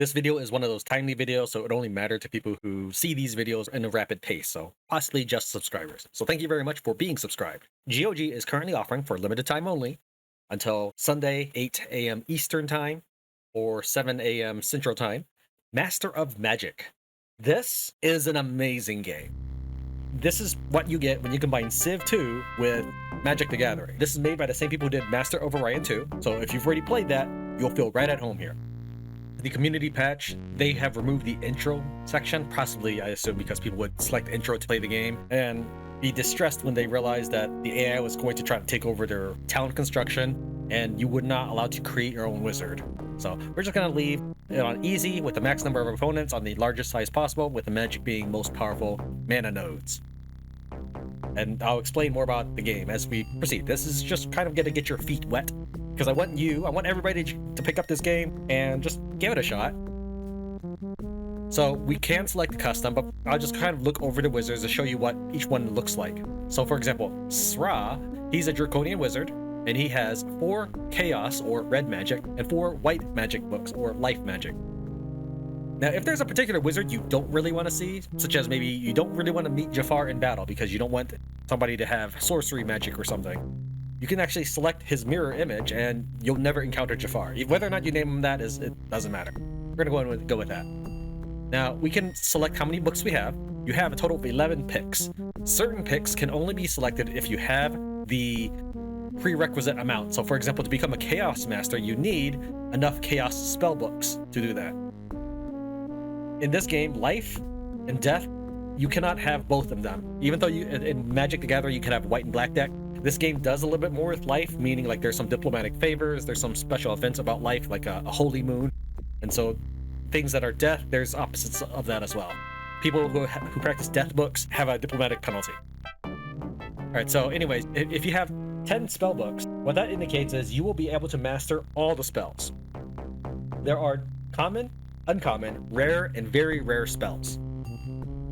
This video is one of those timely videos, so it only matters to people who see these videos in a rapid pace, so possibly just subscribers. So thank you very much for being subscribed. GOG is currently offering for limited time only until Sunday, 8 a.m. Eastern Time or 7 a.m. Central Time, Master of Magic. This is an amazing game. This is what you get when you combine Civ 2 with Magic the Gathering. This is made by the same people who did Master of Orion 2, so if you've already played that, you'll feel right at home here. The community patch, they have removed the intro section, possibly, I assume, because people would select intro to play the game, and be distressed when they realized that the AI was going to try to take over their town construction, and you would not allow to create your own wizard. So we're just going to leave it on easy with the max number of opponents on the largest size possible, with the magic being most powerful mana nodes. And I'll explain more about the game as we proceed. This is just kind of going to get your feet wet, because I want everybody to pick up this game and just give it a shot. So we can select custom, but I'll just kind of look over the wizards to show you what each one looks like. So for example, Sra, he's a Draconian wizard, and he has 4 chaos or red magic and 4 white magic books or life magic. Now, if there's a particular wizard you don't really want to see, such as maybe you don't really want to meet Jafar in battle because you don't want somebody to have sorcery magic or something, you can actually select his mirror image and you'll never encounter Jafar. Whether or not you name him that, it doesn't matter. We're gonna go with that. Now, we can select how many books we have. You have a total of 11 picks. Certain picks can only be selected if you have the prerequisite amount. So for example, to become a Chaos Master, you need enough Chaos spell books to do that. In this game, life and death, you cannot have both of them. Even though in Magic the Gathering you can have white and black deck, this game does a little bit more with life, meaning like there's some diplomatic favors, there's some special events about life, like a holy moon. And so things that are death, there's opposites of that as well. People who practice death books have a diplomatic penalty. Alright, so anyways, if you have 10 spell books, what that indicates is you will be able to master all the spells. There are common, uncommon, rare, and very rare spells.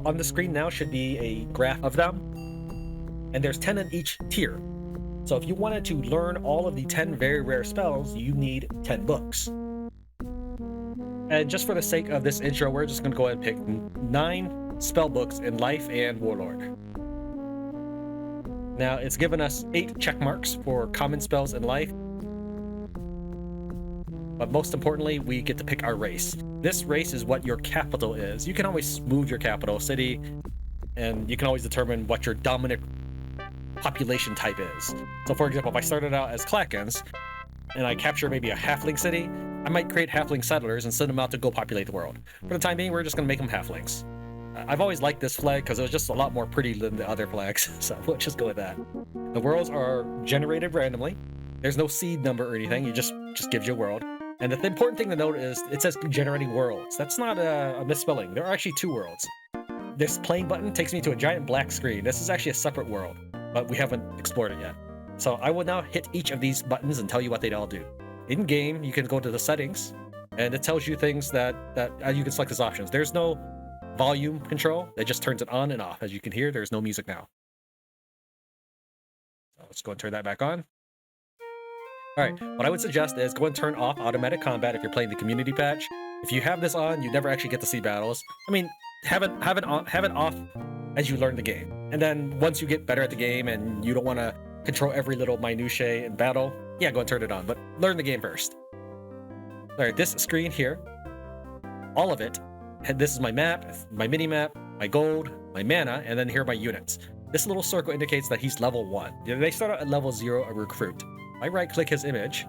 On the screen now should be a graph of them, and there's 10 in each tier. So if you wanted to learn all of the 10 very rare spells, you need 10 books. And just for the sake of this intro, we're just going to go ahead and pick 9 spell books in Life and Warlord. Now, it's given us 8 check marks for common spells in Life. But most importantly, we get to pick our race. This race is what your capital is. You can always move your capital city, and you can always determine what your dominant population type is. So for example, if I started out as Klakens, and I capture maybe a halfling city, I might create halfling settlers and send them out to go populate the world. For the time being, we're just going to make them halflings. I've always liked this flag because it was just a lot more pretty than the other flags, so we'll just go with that. The worlds are generated randomly. There's no seed number or anything, you just gives you a world. And the important thing to note is it says generating worlds. That's not a misspelling. There are actually 2 worlds. This playing button takes me to a giant black screen. This is actually a separate world, but we haven't explored it yet. So I will now hit each of these buttons and tell you what they all do. In game, you can go to the settings, and it tells you things that you can select as options. There's no volume control. It just turns it on and off. As you can hear, there's no music now. So let's go and turn that back on. Alright, what I would suggest is go and turn off automatic combat if you're playing the community patch. If you have this on, you never actually get to see battles. I mean, have it off as you learn the game. And then once you get better at the game and you don't want to control every little minutiae in battle, yeah, go and turn it on, but learn the game first. Alright, this screen here, all of it, and this is my map, my mini-map, my gold, my mana, and then here are my units. This little circle indicates that he's level 1. They start out at level 0, a recruit. I right-click his image,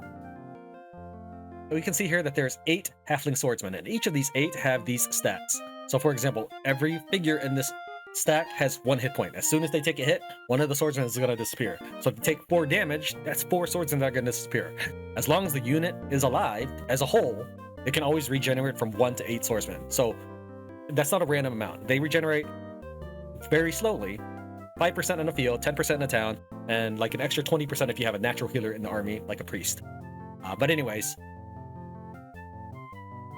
we can see here that there's 8 halfling swordsmen, and each of these 8 have these stats. So for example, every figure in this stack has 1 hit point. As soon as they take a hit, one of the swordsmen is going to disappear. So if you take 4 damage, that's 4 swordsmen that are going to disappear. As long as the unit is alive, as a whole, it can always regenerate from 1 to 8 swordsmen. So that's not a random amount. They regenerate very slowly, 5% in the field, 10% in the town, and like an extra 20% if you have a natural healer in the army, like a priest. But anyways,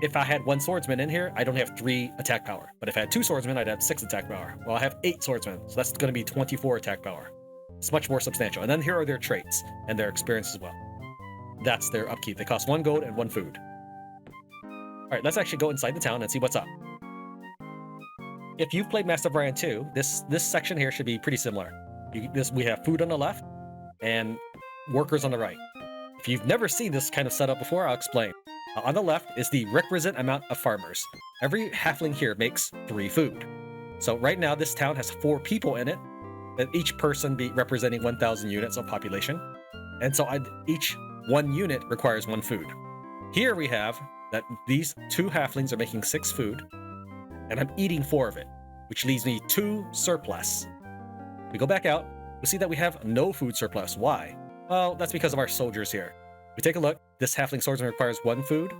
if I had 1 swordsman in here, I'd only have 3 attack power. But if I had 2 swordsmen, I'd have 6 attack power. Well, I have 8 swordsmen, so that's going to be 24 attack power. It's much more substantial. And then here are their traits and their experience as well. That's their upkeep. They cost 1 gold and 1 food. right, let's actually go inside the town and see what's up. If you've played Master of Orion 2, this section here should be pretty similar. We have food on the left and workers on the right. If you've never seen this kind of setup before, I'll explain. On the left is the requisite amount of farmers. Every halfling here makes 3 food. So right now, this town has 4 people in it, that each person be representing 1,000 units of population. And so each 1 unit requires 1 food. Here we have that these 2 halflings are making 6 food, and I'm eating 4 of it, which leaves me 2 surplus. We go back out, we see that we have no food surplus. Why? Well, that's because of our soldiers here. We take a look, this halfling swordsman requires 1 food,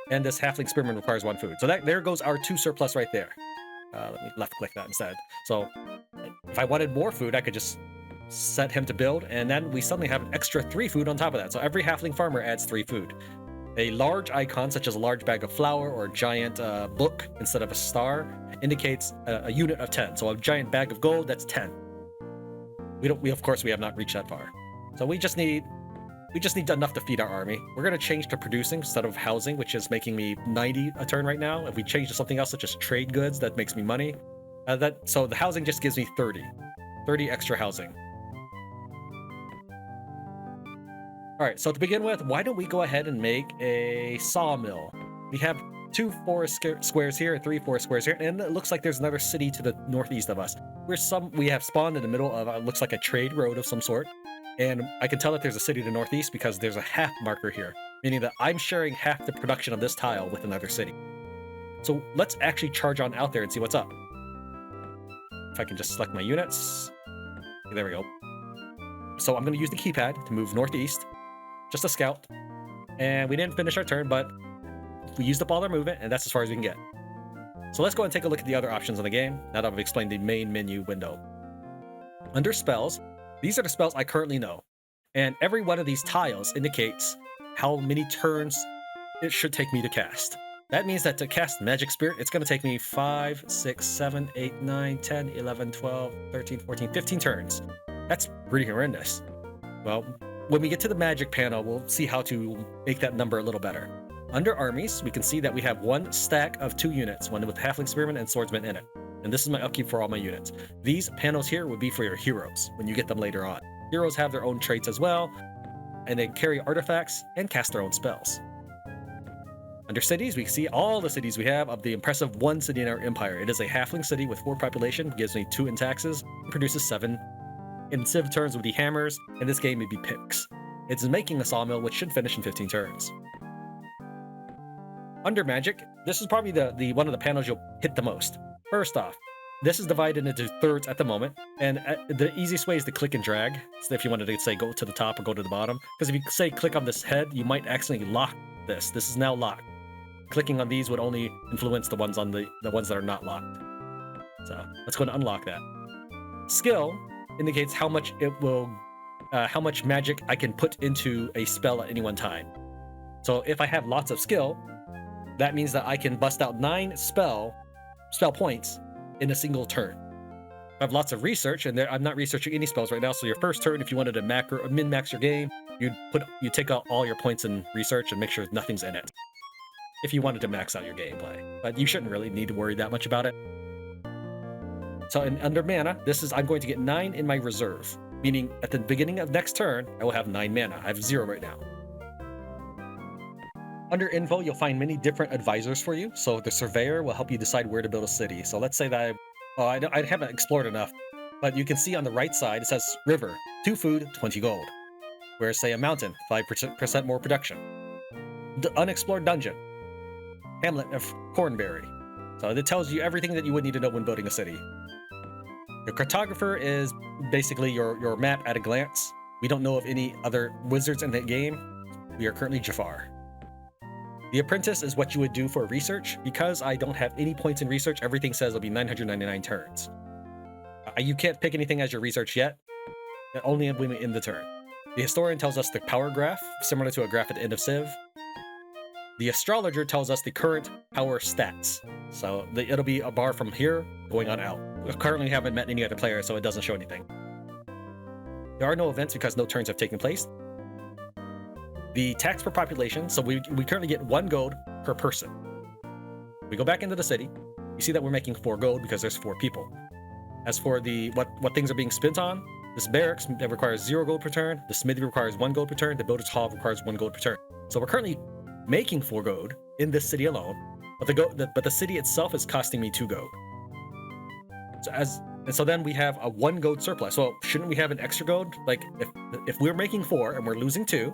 and this halfling spearman requires 1 food. So there goes our 2 surplus right there. Let me left click that instead. So if I wanted more food, I could just set him to build, and then we suddenly have an extra 3 food on top of that. So every halfling farmer adds 3 food. A large icon, such as a large bag of flour or a giant book instead of a star, indicates a unit of 10. So a giant bag of gold, that's 10. Of course, we have not reached that far. So we just need enough to feed our army. We're going to change to producing instead of housing, which is making me 90 a turn right now. If we change to something else, such as trade goods, that makes me money. So the housing just gives me 30 extra housing. All right, so to begin with, why don't we go ahead and make a sawmill? We have 2 forest squares here, 3 forest squares here, and it looks like there's another city to the northeast of us. We have spawned in the middle of looks like a trade road of some sort, and I can tell that there's a city to the northeast because there's a half marker here, meaning that I'm sharing half the production of this tile with another city. So let's actually charge on out there and see what's up. If I can just select my units. There we go. So I'm going to use the keypad to move northeast, just a scout. And we didn't finish our turn, but we used up all our movement, and that's as far as we can get. So let's go and take a look at the other options in the game, now that I've explained the main menu window. Under spells, these are the spells I currently know. And every one of these tiles indicates how many turns it should take me to cast. That means that to cast Magic Spirit, it's going to take me 5, 6, 7, 8, 9, 10, 11, 12, 13, 14, 15 turns. That's pretty horrendous. Well, when we get to the magic panel, we'll see how to make that number a little better. Under armies, we can see that we have 1 stack of 2 units, one with halfling spearman and swordsman in it. And this is my upkeep for all my units. These panels here would be for your heroes when you get them later on. Heroes have their own traits as well, and they carry artifacts and cast their own spells. Under cities, we see all the cities we have of the impressive 1 city in our empire. It is a halfling city with 4 population, gives me 2 in taxes, and produces 7 in civ turns with the hammers. In this game, it'd be picks. It's making a sawmill, which should finish in 15 turns. Under magic, this is probably the one of the panels you'll hit the most. First off, this is divided into thirds at the moment, and the easiest way is to click and drag. So if you wanted to say go to the top or go to the bottom, because if you say click on this head, you might accidentally lock this. This is now locked. Clicking on these would only influence the ones on the ones that are not locked. So let's go and unlock that. Skill indicates how much how much magic I can put into a spell at any one time. So if I have lots of skill, that means that I can bust out 9 spell points in a single turn. I have lots of research, and I'm not researching any spells right now. So your first turn, if you wanted to min-max your game, you'd take out all your points in research and make sure nothing's in it. If you wanted to max out your gameplay, but you shouldn't really need to worry that much about it. So under mana, I'm going to get 9 in my reserve, meaning at the beginning of next turn, I will have 9 mana. I have 0 right now. Under info, you'll find many different advisors for you. So the surveyor will help you decide where to build a city. So let's say that I haven't explored enough, but you can see on the right side, it says river, 2 food, 20 gold. Whereas say a mountain, 5% more production. The unexplored dungeon, hamlet of Cornberry. So it tells you everything that you would need to know when building a city. Your cartographer is basically your map at a glance. We don't know of any other wizards in the game. We are currently Jafar. The apprentice is what you would do for research. Because I don't have any points in research, everything says it'll be 999 turns. You can't pick anything as your research yet, only when we end the turn. The historian tells us the power graph, similar to a graph at the end of Civ. The astrologer tells us the current power stats. So it'll be a bar from here going on out. We currently haven't met any other player, so it doesn't show anything. There are no events because no turns have taken place. The tax per population, so we currently get 1 gold per person. We go back into the city. You see that we're making 4 gold because there's 4 people. As for the what things are being spent on, this barracks that requires 0 gold per turn, the smithy requires 1 gold per turn, the builder's hall requires 1 gold per turn. So we're currently making 4 gold in this city alone, but the city itself is costing me 2 gold. So then we have a 1 gold surplus. So shouldn't we have an extra gold? Like if we're making 4 and we're losing 2,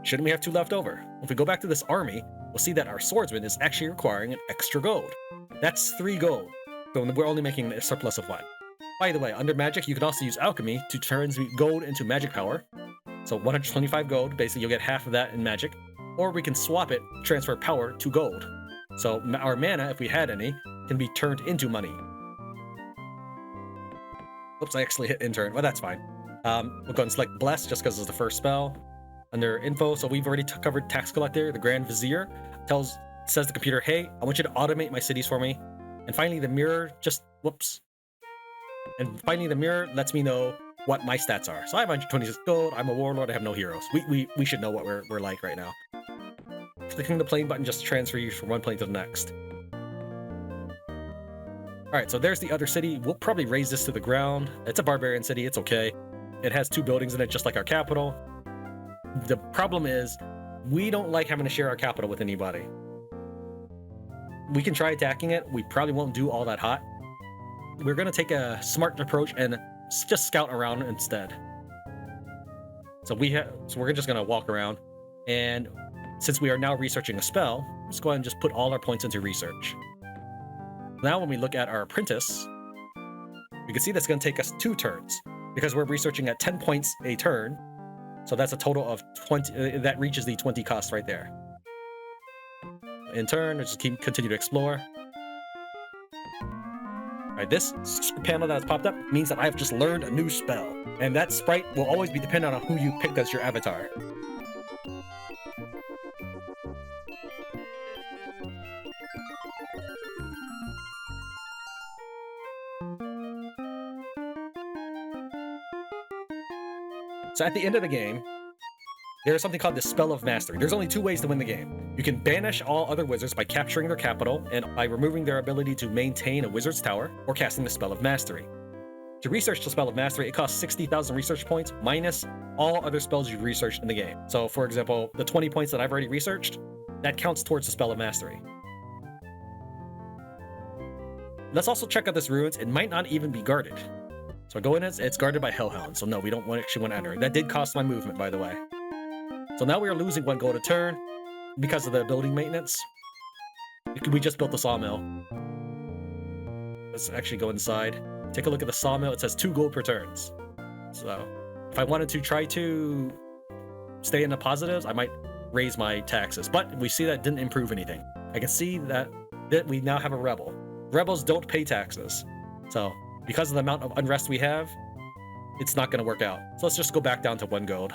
shouldn't we have 2 left over? If we go back to this army, we'll see that our swordsman is actually requiring an extra gold. That's 3 gold. So we're only making a surplus of 1. By the way, under magic, you can also use alchemy to turn gold into magic power. So 125 gold, basically you'll get half of that in magic. Or we can swap it, transfer power to gold. So our mana, if we had any, can be turned into money. Oops, I actually hit intern. Well, that's fine. We'll go ahead and select Bless just because it's the first spell. Under info, so we've already covered Tax Collector. The Grand Vizier says to the computer, hey, I want you to automate my cities for me. And finally, the mirror finally, the mirror lets me know what my stats are. So I have 126 gold. I'm a warlord. I have no heroes. We should know what we're like right now. Clicking the plane button just to transfer you from one plane to the next. All right, so there's the other city. We'll probably raise this to the ground. It's a barbarian city. It's okay. It has 2 buildings in it, just like our capital. The problem is we don't like having to share our capital with anybody. We can try attacking it. We probably won't do all that hot. We're going to take a smart approach and just scout around instead. So we're just going to walk around, and since we are now researching a spell, let's go ahead and just put all our points into research. Now when we look at our apprentice, we can see that's going to take us 2 turns because we're researching at 10 points a turn. So that's a total of 20. That reaches the 20 cost right there. In turn, let's just continue to explore. All right, this panel that has popped up means that I've just learned a new spell, and that sprite will always be dependent on who you picked as your avatar. So at the end of the game, there's something called the Spell of Mastery. There's only 2 ways to win the game. You can banish all other wizards by capturing their capital and by removing their ability to maintain a wizard's tower, or casting the Spell of Mastery. To research the Spell of Mastery, it costs 60,000 research points minus all other spells you've researched in the game. So for example, the 20 points that I've already researched, that counts towards the Spell of Mastery. Let's also check out this ruins. It might not even be guarded. So I go in, it's guarded by Hellhounds, so no, we don't actually want to enter. That did cost my movement, by the way. So now we are losing 1 gold a turn because of the building maintenance. We just built the sawmill. Let's actually go inside. Take a look at the sawmill. It says 2 gold per turns. So if I wanted to try to stay in the positives, I might raise my taxes. But we see that didn't improve anything. I can see that we now have a rebel. Rebels don't pay taxes. So because of the amount of unrest we have, it's not going to work out. So let's just go back down to 1 gold.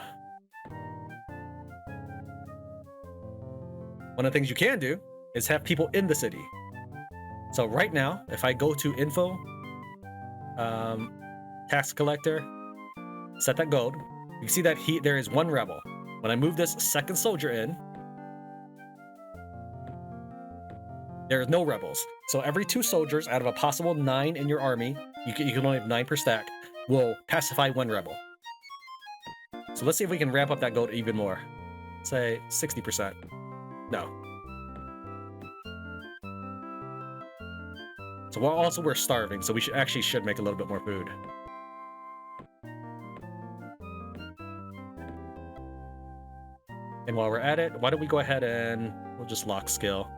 One of the things you can do is have people in the city. So right now, if I go to info, tax collector, set that gold, you can see that there is 1 rebel. When I move this 2nd soldier in, there is no rebels. So every 2 soldiers out of a possible 9 in your army, you can only have 9 per stack, will pacify 1 rebel. So let's see if we can ramp up that gold even more. Say 60%. No. So we're starving, so we should make a little bit more food. And while we're at it, why don't we go ahead and we'll just lock skill.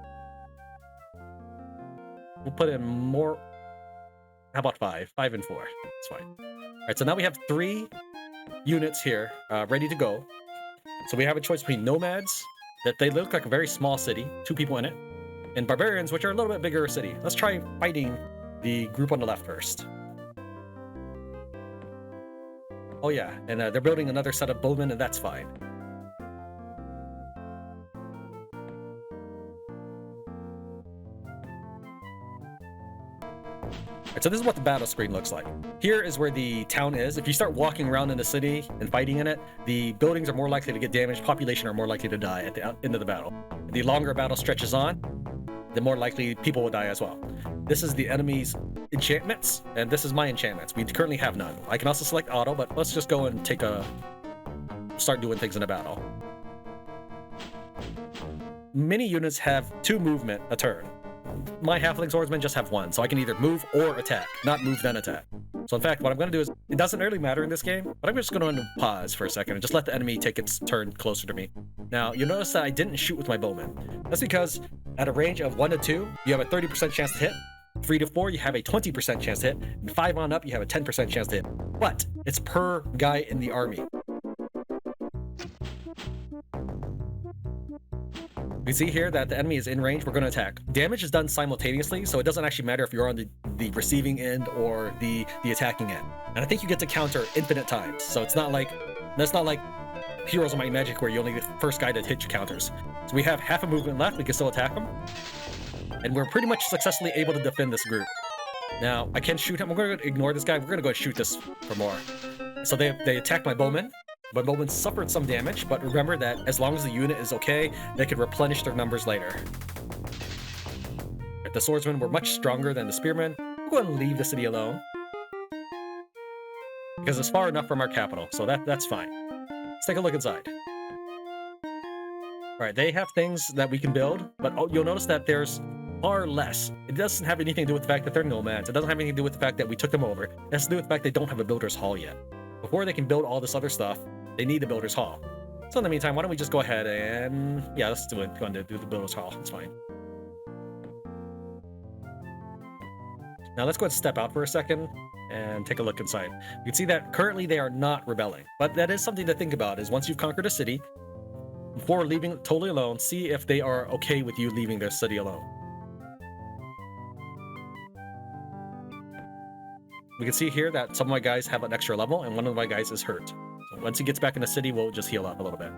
We'll put in more. How about 5? 5 and 4. That's fine. All right, so now we have 3 units here ready to go. So we have a choice between nomads, that they look like a very small city, 2 people in it, and barbarians, which are a little bit bigger city. Let's try fighting the group on the left first. Oh yeah, and they're building another set of bowmen, and that's fine. Alright, so this is what the battle screen looks like. Here is where the town is. If you start walking around in the city and fighting in it, the buildings are more likely to get damaged, population are more likely to die at the end of the battle. The longer a battle stretches on, the more likely people will die as well. This is the enemy's enchantments, and this is my enchantments. We currently have none. I can also select auto, but let's just go and start doing things in a battle. Many units have 2 movement a turn. My halfling swordsmen just have 1, so I can either move or attack, not move then attack. So in fact, what I'm going to do is, it doesn't really matter in this game, but I'm just going to pause for a second and just let the enemy take its turn closer to me. Now, you'll notice that I didn't shoot with my bowman. That's because at a range of 1 to 2, you have a 30% chance to hit. 3 to 4, you have a 20% chance to hit. And 5 on up, you have a 10% chance to hit. But it's per guy in the army. We see here that the enemy is in range, we're going to attack. Damage is done simultaneously, so it doesn't actually matter if you're on the receiving end or the attacking end. And I think you get to counter infinite times, so that's not like Heroes of Might and Magic where you only get the first guy to hit your counters. So we have half a movement left, we can still attack them. And we're pretty much successfully able to defend this group. Now, I can shoot him, we're going to ignore this guy, we're going to go and shoot this for more. So they attacked my bowman. My bowman suffered some damage, but remember that as long as the unit is okay, they can replenish their numbers later. The swordsmen were much stronger than the spearmen. We'll go ahead and leave the city alone, because it's far enough from our capital, so that's fine. Let's take a look inside. Alright, they have things that we can build, but you'll notice that there's far less. It doesn't have anything to do with the fact that they're nomads. It doesn't have anything to do with the fact that we took them over. It has to do with the fact they don't have a builder's hall yet. Before they can build all this other stuff, they need the builder's hall. So in the meantime, why don't we just go ahead and... yeah, let's do it. Go on to do the builder's hall. It's fine. Now let's go ahead and step out for a second and take a look inside. You can see that currently they are not rebelling. But that is something to think about, is once you've conquered a city, before leaving totally alone, see if they are okay with you leaving their city alone. We can see here that some of my guys have an extra level, and one of my guys is hurt. So once he gets back in the city, we'll just heal up a little bit.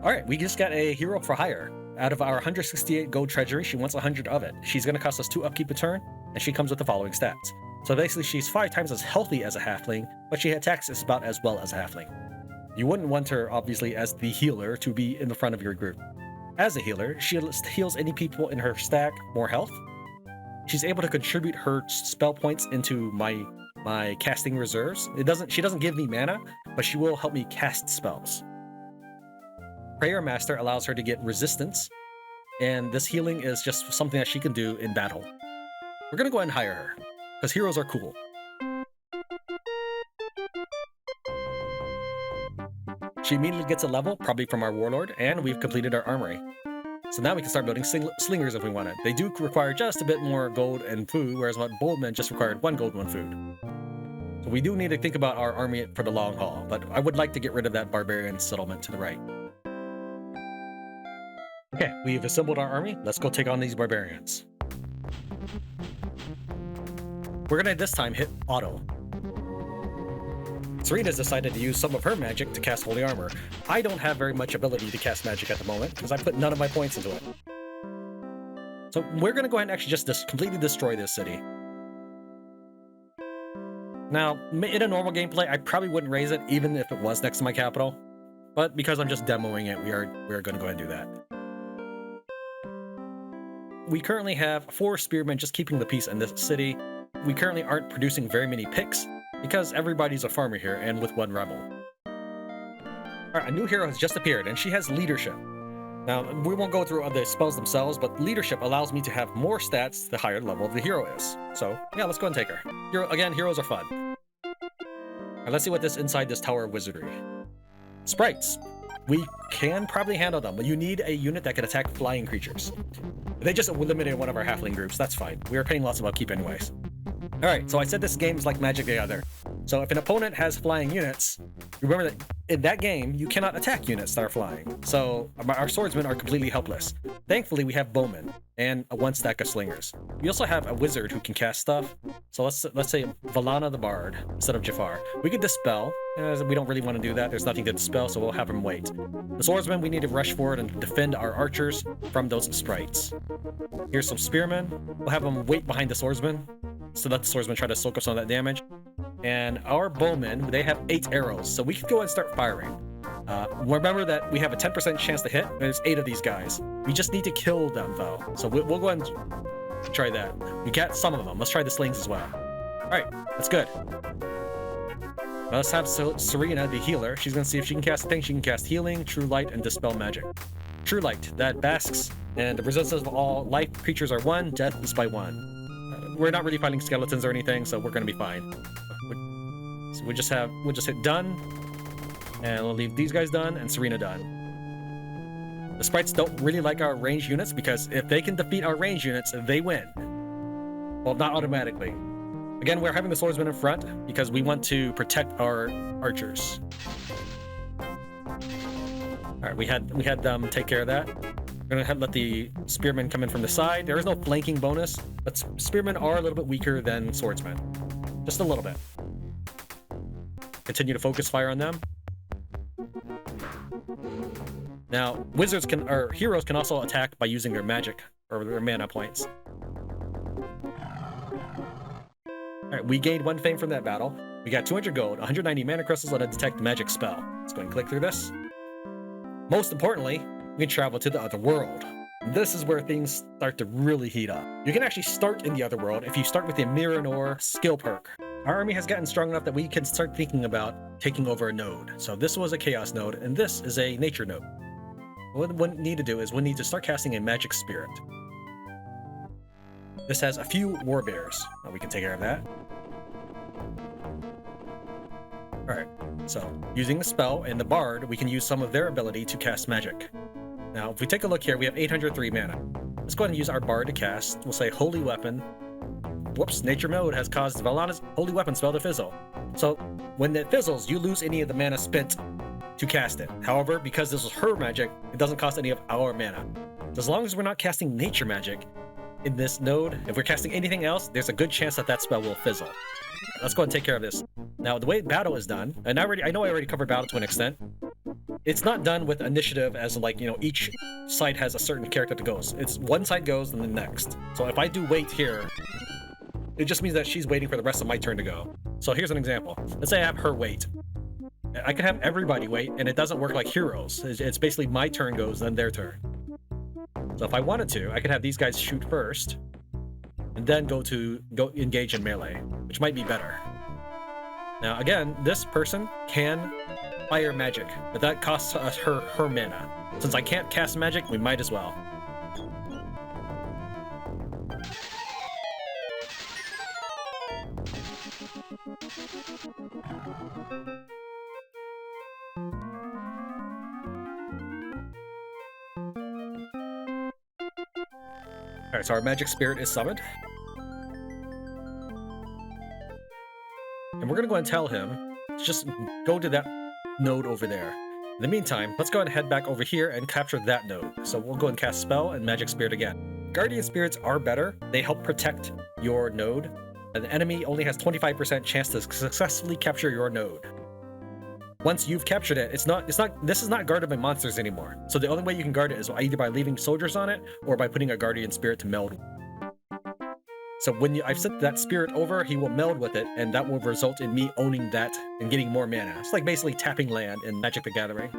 Alright, we just got a hero for hire. Out of our 168 gold treasury, she wants 100 of it. She's going to cost us 2 upkeep a turn, and she comes with the following stats. So basically, she's 5 times as healthy as a halfling, but she attacks as about as well as a halfling. You wouldn't want her, obviously, as the healer to be in the front of your group. As a healer, she heals any people in her stack more health. She's able to contribute her spell points into my casting reserves. She doesn't give me mana, but she will help me cast spells. Prayer Master allows her to get resistance, and this healing is just something that she can do in battle. We're gonna go ahead and hire her, because heroes are cool. She immediately gets a level, probably from our warlord, and we've completed our armory. So now we can start building slingers if we want it. They do require just a bit more gold and food, whereas my bowmen just required 1 gold, 1 food. So we do need to think about our army for the long haul, but I would like to get rid of that barbarian settlement to the right. Okay, we've assembled our army. Let's go take on these barbarians. We're gonna this time hit auto. Serena's decided to use some of her magic to cast Holy Armor. I don't have very much ability to cast magic at the moment, because I put none of my points into it. So we're going to go ahead and actually just completely destroy this city. Now, in a normal gameplay, I probably wouldn't raise it, even if it was next to my capital. But because I'm just demoing it, we are going to go ahead and do that. We currently have 4 spearmen just keeping the peace in this city. We currently aren't producing very many picks, because everybody's a farmer here, and with 1 rebel. Alright, a new hero has just appeared, and she has leadership. Now, we won't go through the spells themselves, but leadership allows me to have more stats the higher level the hero is. So, yeah, let's go and take her. Again, heroes are fun. Alright, let's see what this inside this tower of wizardry. Sprites. We can probably handle them, but you need a unit that can attack flying creatures. They just eliminated one of our halfling groups, that's fine. We are paying lots of upkeep anyways. Alright, so I said this game is like Magic the Other. So if an opponent has flying units, remember that in that game, you cannot attack units that are flying. So our swordsmen are completely helpless. Thankfully, we have bowmen and a 1 stack of slingers. We also have a wizard who can cast stuff. So let's say Valana the Bard instead of Jafar. We could dispel. We don't really want to do that. There's nothing to dispel, so we'll have him wait. The swordsmen, we need to rush forward and defend our archers from those sprites. Here's some spearmen. We'll have them wait behind the swordsmen, so let the swordsman try to soak up some of that damage. And our bowmen, they have 8 arrows, so we can go and start firing. Remember that we have a 10% chance to hit. There's 8 of these guys. We just need to kill them, though. So we'll go ahead and try that. We got some of them. Let's try the slings as well. All right, that's good. Let's have Serena, the healer. She's going to see if she can cast a thing. She can cast Healing, True Light, and Dispel Magic. True Light, that basks, and the resistance of all life creatures are 1, death is by 1. We're not really fighting skeletons or anything, so we're going to be fine. So we'll just hit done, and we'll leave these guys done, and Serena done. The sprites don't really like our ranged units, because if they can defeat our ranged units, they win. Well, not automatically. Again, we're having the swordsman in front because we want to protect our archers. Alright, we had them take care of that. We're gonna let the spearmen come in from the side. There is no flanking bonus, but spearmen are a little bit weaker than swordsmen. Just a little bit. Continue to focus fire on them. Now, heroes can also attack by using their magic or their mana points. Alright, we gained 1 fame from that battle. We got 200 gold, 190 mana crystals, and a detect magic spell. Let's go and click through this. Most importantly, we can travel to the other world. This is where things start to really heat up. You can actually start in the other world if you start with the Miranor skill perk. Our army has gotten strong enough that we can start thinking about taking over a node. So this was a chaos node, and this is a nature node. What we need to do is we need to start casting a magic spirit. This has a few war bears. We can take care of that. Alright, so using the spell and the bard, we can use some of their ability to cast magic. Now, if we take a look here, we have 803 mana. Let's go ahead and use our bard to cast. We'll say Holy Weapon. Whoops, nature mode has caused Valana's Holy Weapon spell to fizzle. So, when it fizzles, you lose any of the mana spent to cast it. However, because this was her magic, it doesn't cost any of our mana. So as long as we're not casting nature magic in this node, if we're casting anything else, there's a good chance that that spell will fizzle. Let's go ahead and take care of this. Now, the way battle is done, and I know I already covered battle to an extent. It's not done with initiative as like, each side has a certain character that goes. It's one side goes and the next. So if I do wait here, it just means that she's waiting for the rest of my turn to go. So here's an example. Let's say I have her wait. I can have everybody wait, and it doesn't work like heroes. It's basically my turn goes, then their turn. So if I wanted to, I could have these guys shoot first, and then go engage in melee, which might be better. Now again, this person can fire magic, but that costs us her mana. Since I can't cast magic, we might as well. Alright, so our magic spirit is summoned. And we're gonna go and tell him to just go to that node over there. In the meantime, let's go ahead and head back over here and capture that node. So we'll go and cast spell and magic spirit again. Guardian spirits are better. They help protect your node. An enemy only has 25% chance to successfully capture your node. Once you've captured it, this is not guarded by monsters anymore. So the only way you can guard it is either by leaving soldiers on it or by putting a guardian spirit to meld. So when I've sent that spirit over, he will meld with it, and that will result in me owning that and getting more mana. It's like basically tapping land in Magic the Gathering.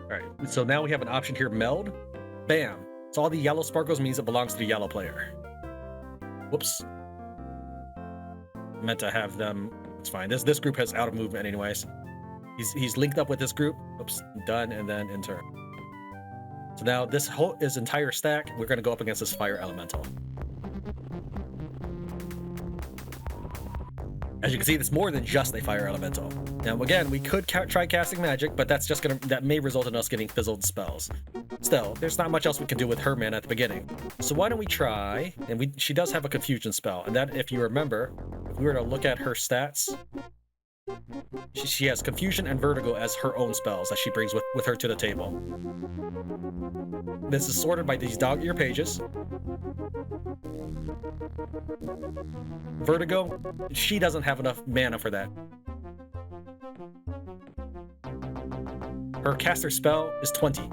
Alright, so now we have an option here, meld. Bam! So all the yellow sparkles means it belongs to the yellow player. Whoops. Meant to have them. It's fine. This group has out of movement anyways. He's linked up with this group. Oops, done, and then enter. So now his entire stack, we're going to go up against this fire elemental. As you can see, it's more than just a fire elemental. Now again, we could try casting magic, but that may result in us getting fizzled spells. Still, there's not much else we can do with her mana at the beginning. So why don't we try, and she does have a confusion spell, and that, if you remember, if we were to look at her stats, she has confusion and vertigo as her own spells that she brings with her to the table. This is sorted by these dog ear pages. Vertigo, she doesn't have enough mana for that. Her caster spell is 20.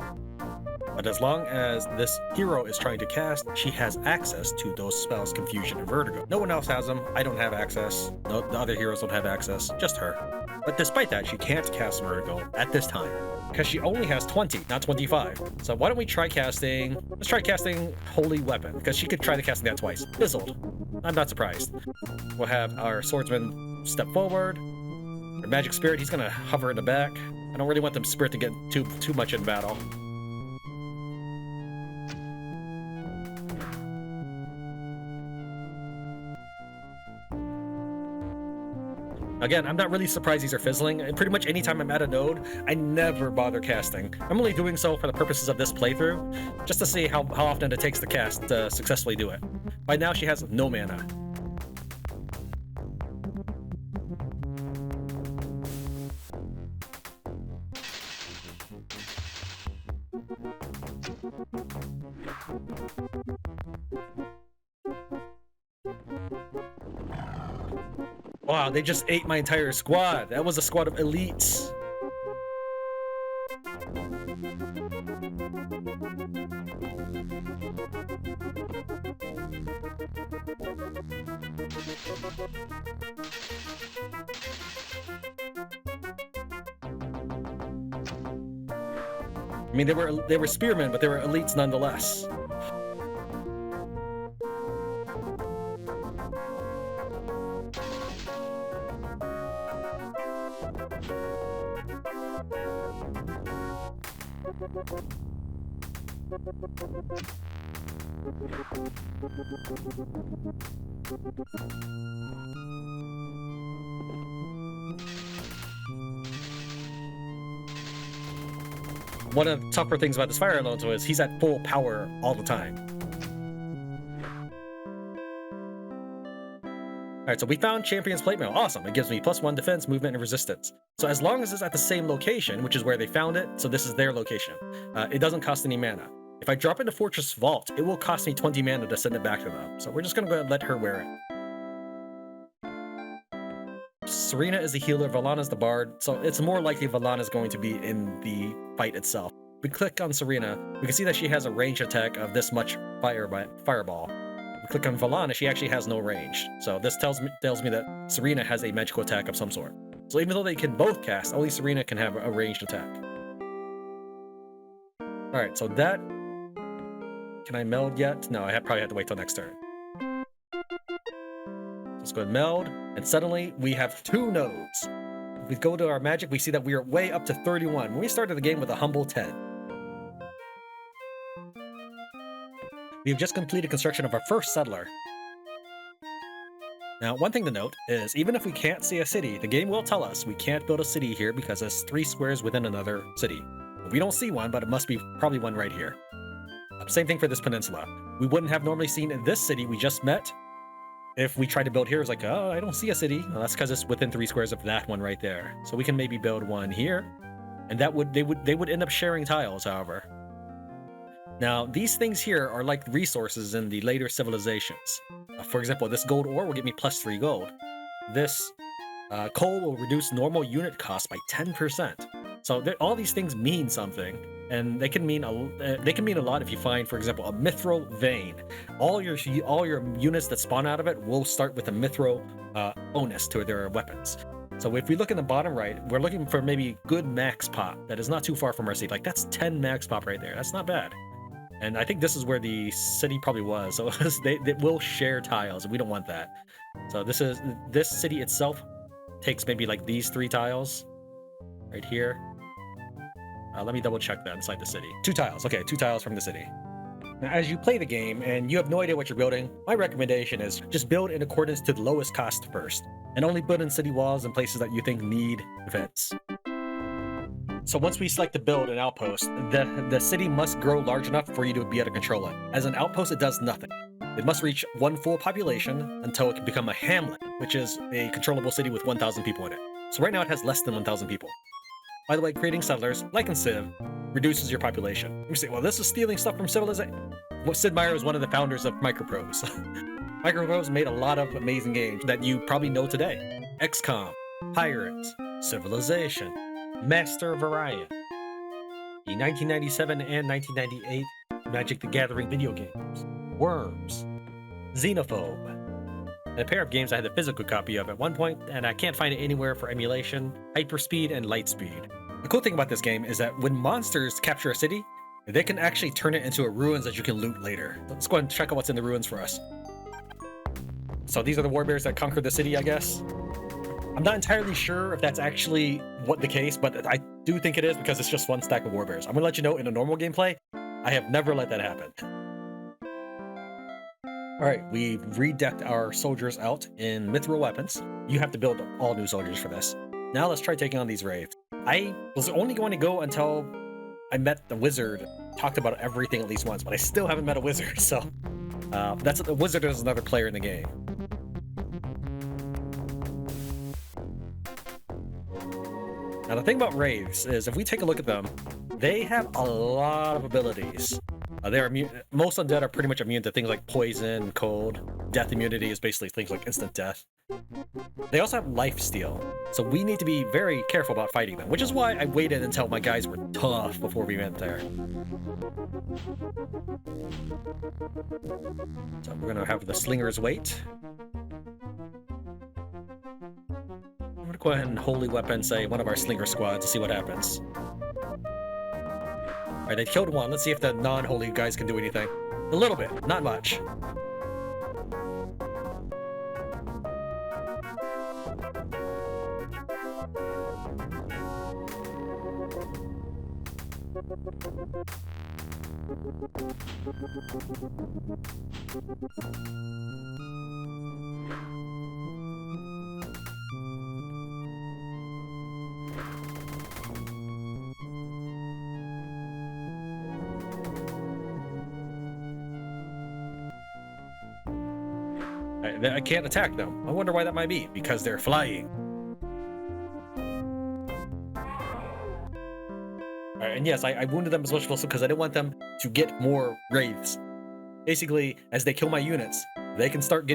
But as long as this hero is trying to cast, she has access to those spells, Confusion and Vertigo. No one else has them. I don't have access. No, the other heroes don't have access. Just her. But despite that, she can't cast Vertigo at this time because she only has 20, not 25. So why don't we try casting... Let's try casting Holy Weapon, because she could try to casting that twice. Fizzled. I'm not surprised. We'll have our swordsman step forward. Our magic spirit, he's gonna hover in the back. I don't really want the spirit to get too much in battle. Again, I'm not really surprised these are fizzling. And pretty much anytime I'm at a node, I never bother casting. I'm only doing so for the purposes of this playthrough, just to see how often it takes to cast to successfully do it. By now, she has no mana. Wow, they just ate my entire squad. That was a squad of elites. I mean, they were spearmen, but they were elites nonetheless. One of the tougher things about this fire elemental is he's at full power all the time. Alright, so we found Champion's Plate Mail. Awesome. It gives me +1 defense, movement, and resistance. So as long as it's at the same location, which is where they found it, so this is their location, it doesn't cost any mana. If I drop into Fortress Vault, it will cost me 20 mana to send it back to them. So we're just going to go ahead and let her wear it. Serena is the healer, Valana's the bard, so it's more likely Valana's going to be in the fight itself. We click on Serena, we can see that she has a range attack of this much fireball. We click on Valana, she actually has no range. So this tells me that Serena has a magical attack of some sort. So even though they can both cast, only Serena can have a ranged attack. Alright, so that... Can I meld yet? No, I probably have to wait till next turn. Let's go ahead and meld, and suddenly we have 2 nodes. If we go to our magic, we see that we are way up to 31. When we started the game with a humble 10. We have just completed construction of our first settler. Now, one thing to note is, even if we can't see a city, the game will tell us we can't build a city here because it's 3 squares within another city. We don't see one, but it must be probably one right here. Same thing for this peninsula. We wouldn't have normally seen this city we just met. If we tried to build here, it's like, oh, I don't see a city. Well, that's because it's within 3 squares of that one right there. So we can maybe build one here, and that they would end up sharing tiles, however. Now, these things here are like resources in the later civilizations. For example, this gold ore will get me +3 gold. This coal will reduce normal unit cost by 10%. So all these things mean something, and they can mean a lot if you find, for example, a mithril vein. All your units that spawn out of it will start with a mithril bonus to their weapons. So if we look in the bottom right, we're looking for maybe good max pop that is not too far from our city. Like, that's 10 max pop right there. That's not bad. And I think this is where the city probably was. So they will share tiles, and we don't want that. So this city itself takes maybe like these 3 tiles right here. Let me double check that inside the city. 2 tiles. Okay, 2 tiles from the city. Now, as you play the game and you have no idea what you're building, my recommendation is just build in accordance to the lowest cost first, and only build in city walls and places that you think need defense. So once we select to build an outpost, the city must grow large enough for you to be able to control it. As an outpost, it does nothing. It must reach 1 full population until it can become a hamlet, which is a controllable city with 1,000 people in it. So right now it has less than 1,000 people. By the way, creating settlers, like in Civ, reduces your population. You say, well, this is stealing stuff from civilization. Well, Sid Meier is one of the founders of Microprose. Microprose made a lot of amazing games that you probably know today. XCOM, Pirates, Civilization, Master of Orion. the 1997 and 1998 Magic the Gathering video games, Worms, Xenophobe, and a pair of games I had the physical copy of at one point, and I can't find it anywhere for emulation, Hyperspeed and Lightspeed. The cool thing about this game is that when monsters capture a city, they can actually turn it into a ruins that you can loot later. Let's go ahead and check out what's in the ruins for us. So these are the warbears that conquered the city, I guess. I'm not entirely sure if that's actually what the case, but I do think it is because it's just one stack of warbears. I'm gonna let you know in a normal gameplay, I have never let that happen. Alright, we've redecked our soldiers out in mithril weapons. You have to build all new soldiers for this. Now let's try taking on these wraiths. I was only going to go until I met the wizard, talked about everything at least once, but I still haven't met a wizard, so that's the wizard is another player in the game. Now the thing about wraiths is if we take a look at them, they have a lot of abilities. They're immune. Most undead are pretty much immune to things like poison, cold. Death immunity is basically things like instant death. They also have lifesteal, so we need to be very careful about fighting them, which is why I waited until my guys were tough before we went there. So we're gonna have the slingers wait. I'm gonna go ahead and holy weapon, say, one of our slinger squads to see what happens. Alright, they killed one. Let's see if the non-holy guys can do anything. A little bit, not much. I can't attack them. I wonder why that might be. Because they're flying. Alright, and yes, I wounded them as much as possible because I didn't want them to get more wraiths. Basically, as they kill my units, they can start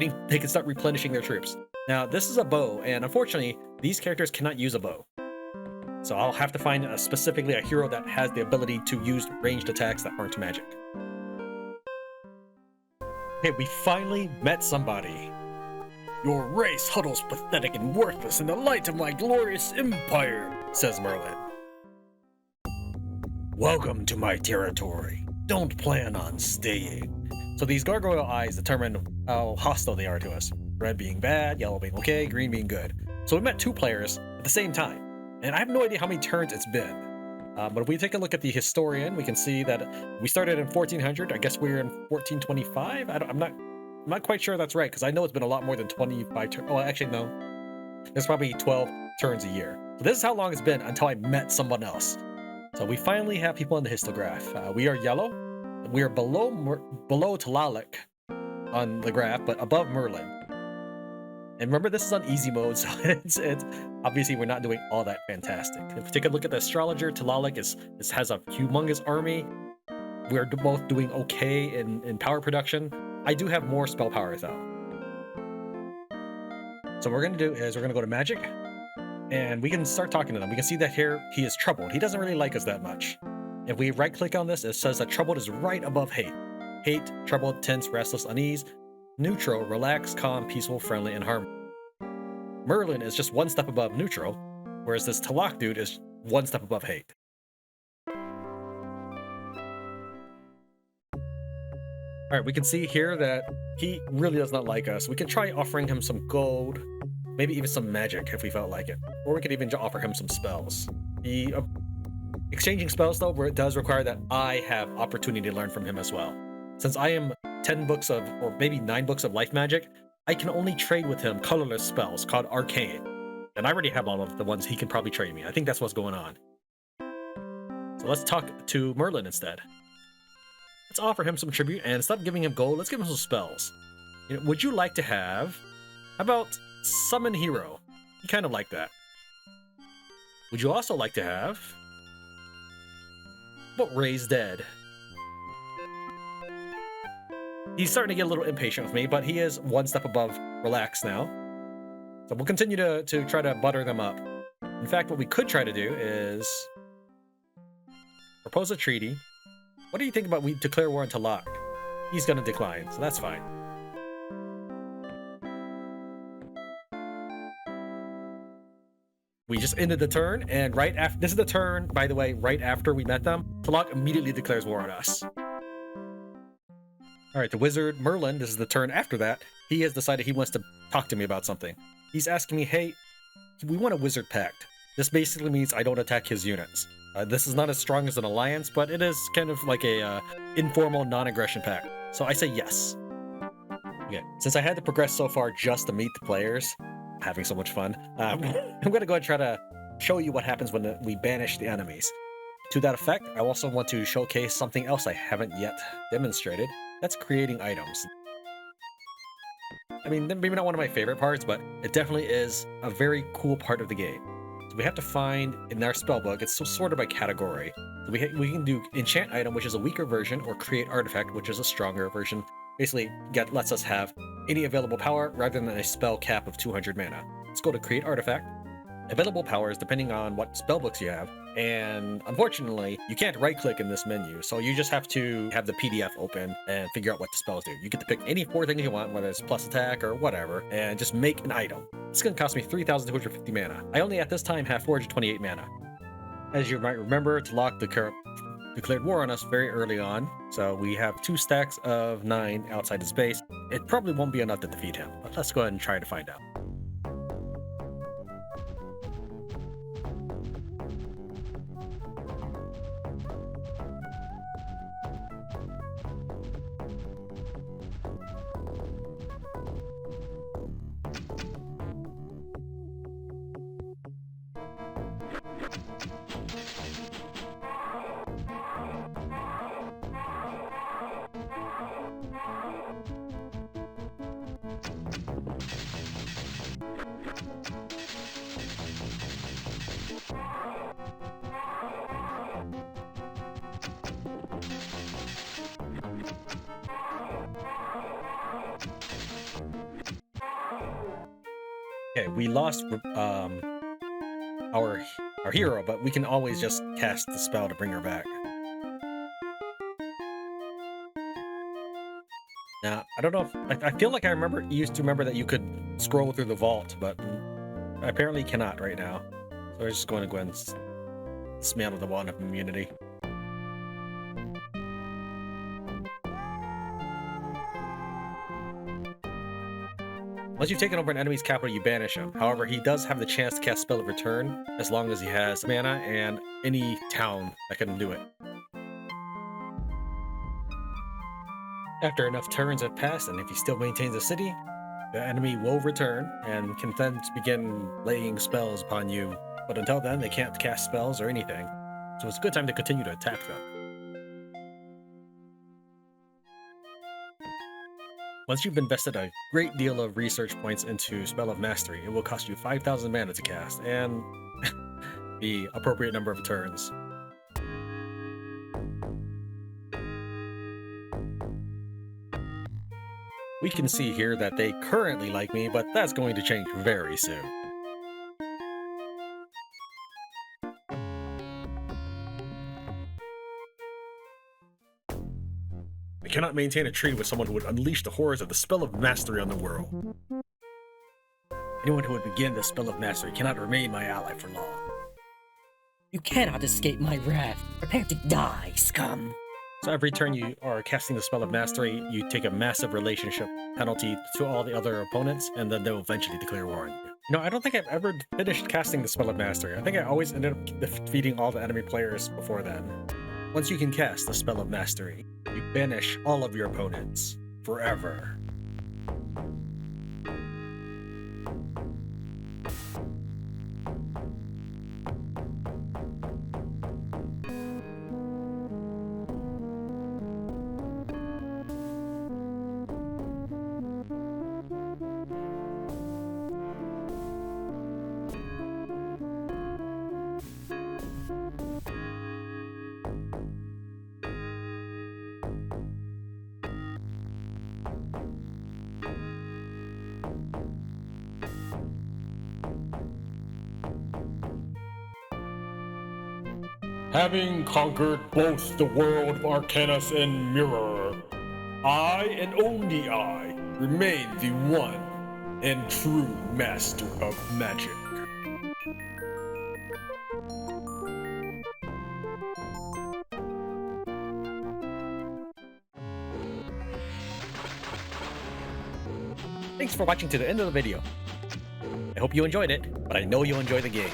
replenishing their troops. Now, this is a bow, and unfortunately, these characters cannot use a bow. So I'll have to find specifically a hero that has the ability to use ranged attacks that aren't magic. Okay, we finally met somebody. Your race huddles pathetic and worthless in the light of my glorious empire, says Merlin. Welcome to my territory. Don't plan on staying. So these gargoyle eyes determine how hostile they are to us. Red being bad, yellow being okay, green being good. So we met two players at the same time. And I have no idea how many turns it's been. But if we take a look at the historian, we can see that we started in 1400. I guess we're in 1425. I'm not quite sure that's right, because I know it's been a lot more than 25 turns. Oh, actually, no. There's probably 12 turns a year. So this is how long it's been until I met someone else. So we finally have people in the histograph. We are yellow. We are below Tlaloc on the graph, but above Merlin. And remember, this is on easy mode, so it's obviously we're not doing all that fantastic. If we take a look at the astrologer, Tlaloc has a humongous army. We're both doing okay in power production. I do have more spell power though. So what we're gonna do is we're gonna go to magic, and we can start talking to them. We can see that here he is troubled. He doesn't really like us that much. If we right click on this, it says that troubled is right above hate. Hate, troubled, tense, restless, unease. Neutral, relaxed, calm, peaceful, friendly, and harmony. Merlin is just one step above neutral, whereas this Tlaloc dude is one step above hate. Alright, we can see here that he really does not like us. We can try offering him some gold, maybe even some magic if we felt like it. Or we could even offer him some spells. Exchanging spells, though, where it does require that I have opportunity to learn from him as well. Since I am 10 books of, or maybe 9 books of life magic, I can only trade with him colorless spells called Arcane. And I already have all of the ones he can probably trade me. I think that's what's going on. So let's talk to Merlin instead. Let's offer him some tribute, and instead of giving him gold, let's give him some spells. You know, would you like to have... How about Summon Hero? You kind of like that. Would you also like to have... How about Raise Dead? He's starting to get a little impatient with me, but he is one step above relax now. So we'll continue to try to butter them up. In fact, what we could try to do is... Propose a treaty. What do you think about we declare war on Talak? He's gonna decline, so that's fine. We just ended the turn, and right after this is the turn, by the way, right after we met them, Talak immediately declares war on us. Alright, the wizard Merlin, this is the turn after that, he has decided he wants to talk to me about something. He's asking me, hey, we want a wizard pact. This basically means I don't attack his units. This is not as strong as an alliance, but it is kind of like a informal non-aggression pact. So I say yes. Okay, since I had to progress so far just to meet the players, having so much fun, I'm gonna go and try to show you what happens when we banish the enemies. To that effect, I also want to showcase something else I haven't yet demonstrated. That's creating items. I mean, maybe not one of my favorite parts, but it definitely is a very cool part of the game. So we have to find, in our spellbook, it's sorted by category. So we can do enchant item, which is a weaker version, or create artifact, which is a stronger version. Basically, lets us have any available power rather than a spell cap of 200 mana. Let's go to create artifact. Available powers depending on what spellbooks you have, and unfortunately, you can't right-click in this menu, so you just have to have the PDF open and figure out what the spells do. You get to pick any 4 things you want, whether it's plus attack or whatever, and just make an item. It's going to cost me 3,250 mana. I only at this time have 428 mana. As you might remember, Talak declared war on us very early on, so we have 2 stacks of 9 outside his base. It probably won't be enough to defeat him, but let's go ahead and try to find out. Okay, we lost our hero, but we can always just cast the spell to bring her back. Now, I don't know if I feel like I used to remember that you could scroll through the vault, but I apparently cannot right now. So we're just going to go ahead and dismantle the wand of immunity. Once you've taken over an enemy's capital, you banish him. However, he does have the chance to cast Spell of Return as long as he has mana and any town that can do it. After enough turns have passed, and if he still maintains the city, the enemy will return and can then begin laying spells upon you. But until then, they can't cast spells or anything. So it's a good time to continue to attack them. Once you've invested a great deal of research points into Spell of Mastery, it will cost you 5,000 mana to cast, and the appropriate number of turns. We can see here that they currently like me, but that's going to change very soon. I cannot maintain a treaty with someone who would unleash the horrors of the Spell of Mastery on the world. Anyone who would begin the Spell of Mastery cannot remain my ally for long. You cannot escape my wrath. Prepare to die, scum. So every turn you are casting the Spell of Mastery, you take a massive relationship penalty to all the other opponents, and then they'll eventually declare war on you. You know, I don't think I've ever finished casting the Spell of Mastery. I think I always ended up defeating all the enemy players before then. Once you can cast the Spell of Mastery, you banish all of your opponents forever. Having conquered both the world of Arcanus and Mirror, I and only I remain the one and true master of magic. Thanks for watching to the end of the video. I hope you enjoyed it, but I know you'll enjoy the game.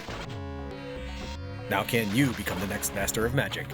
Now can you become the next master of magic?